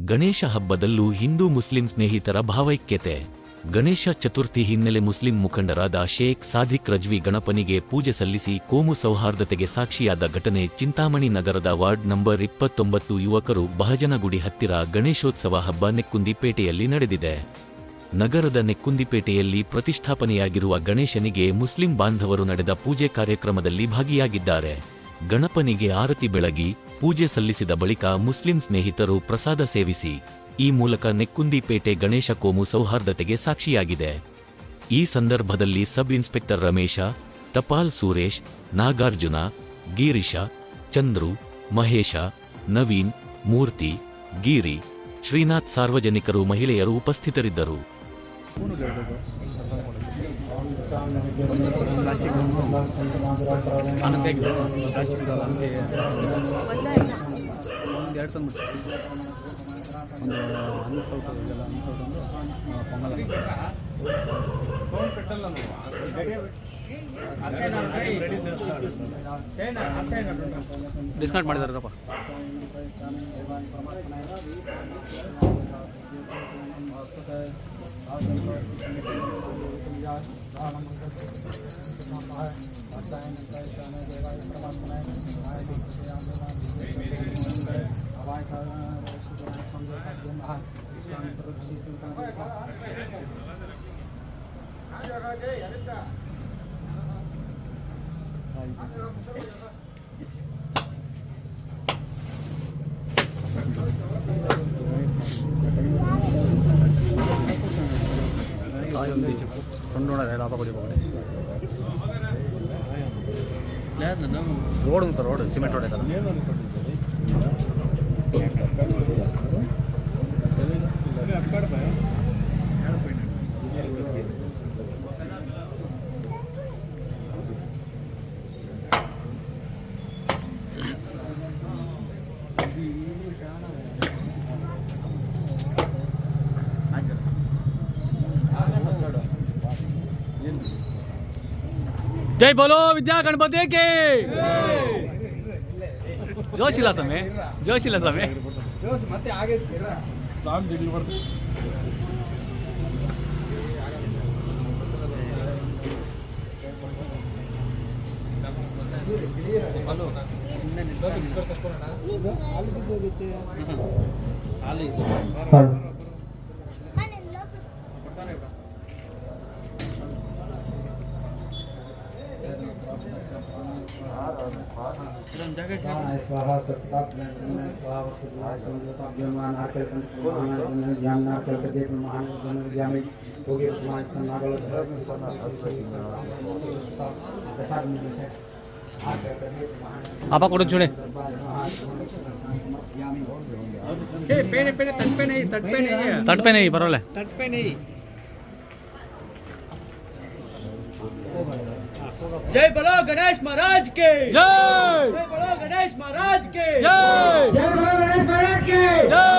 Ganesha ಹಬ್ಬದಲ್ಲೂ Hindu Muslim ಸ್ನೇಹಿತರ ಭಾವೈಕ್ಯತೆ. ಗಣೇಶ ಚತುರ್ಥಿ ಹಿನ್ನೆಲೆ ಮುಸ್ಲಿಂ ಮುಖಂಡರಾದ ಶೇಖ್ ಸಾದಿಕ್ ರಜ್ವಿ ಗಣಪನಿಗೆ ಪೂಜೆ ಸಲ್ಲಿಸಿ ಕೋಮು ಸೌಹಾರ್ದತೆಗೆ ಸಾಕ್ಷಿಯಾದ ಘಟನೆ ಚಿಂತಾಮಣಿ ನಗರದ ವಾರ್ಡ್ ನಂಬರ್ 29 ಯುವಕರು ಬಹಜನಗುಡಿ ಹತ್ತಿರ ಗಣೇಶೋತ್ಸವ ಹಬ್ಬ ನೆಕ್ಕುಂದಿಪೇಟೆಯಲ್ಲಿ ನಡೆದಿದೆ. ನಗರದ ನೆಕ್ಕುಂದಿಪೇಟೆಯಲ್ಲಿ ಪ್ರತಿಷ್ಠಾಪನೆಯಾಗಿರುವ ಗಣೇಶನಿಗೆ ಮುಸ್ಲಿಂ ಬಾಂಧವರು ನಡೆದ ಪೂಜೆ ಕಾರ್ಯಕ್ರಮದಲ್ಲಿ ಭಾಗಿಯಾಗಿದ್ದಾರೆ. ಗಣಪನಿಗೆ ಆರತಿ ಬೆಳಗಿ ಪೂಜೆ ಸಲ್ಲಿಸಿದ ಬಳಿಕ ಮುಸ್ಲಿಂ ಸ್ನೇಹಿತರು ಪ್ರಸಾದ ಸೇವಿಸಿ ಈ ಮೂಲಕ ನೆಕ್ಕುಂದಿಪೇಟೆ ಗಣೇಶ ಕೋಮು ಸೌಹಾರ್ದತೆಗೆ ಸಾಕ್ಷಿಯಾಗಿದೆ. ಈ ಸಂದರ್ಭದಲ್ಲಿ ಸಬ್ ಇನ್ಸ್ಪೆಕ್ಟರ್ ರಮೇಶ, ಟಪಾಲ್ ಸುರೇಶ್, ನಾಗಾರ್ಜುನ, ಗಿರೀಶ, ಚಂದ್ರು, ಮಹೇಶ, ನವೀನ್, ಮೂರ್ತಿ, ಗಿರಿ, ಶ್ರೀನಾಥ್ ಸಾರ್ವಜನಿಕರು ಮಹಿಳೆಯರು ಉಪಸ್ಥಿತರಿದ್ದರು. ಡಿಸ್ಕೌಂಟ್ ಮಾಡಿದಾರಪ್ಪ. రోడ్ ఉంది, రోడ్ సిమెంట్ రోడ్ కదా. जय बोलो विद्या गणपति के. जोशिला समय ಮತ್ತೆ ಆगे ಸಾಂಗ್ ಜಿಗಿಲು ಬರ್ತದೆ. स्वाहा सत्ता स्वाहा स्वाहा संजोता विमान आकर ज्ञान ना कर के महान ज्ञान हो गए समाज का नागल प्रसाद में से आपा कोड छोड़े ए पेने पेने तट पे नहीं परवाले तट पे नहीं. जय बोलो गणेश महाराज के जय. जय बोलो गणेश महाराज के जय. जय बोलो गणेश महाराज के जय.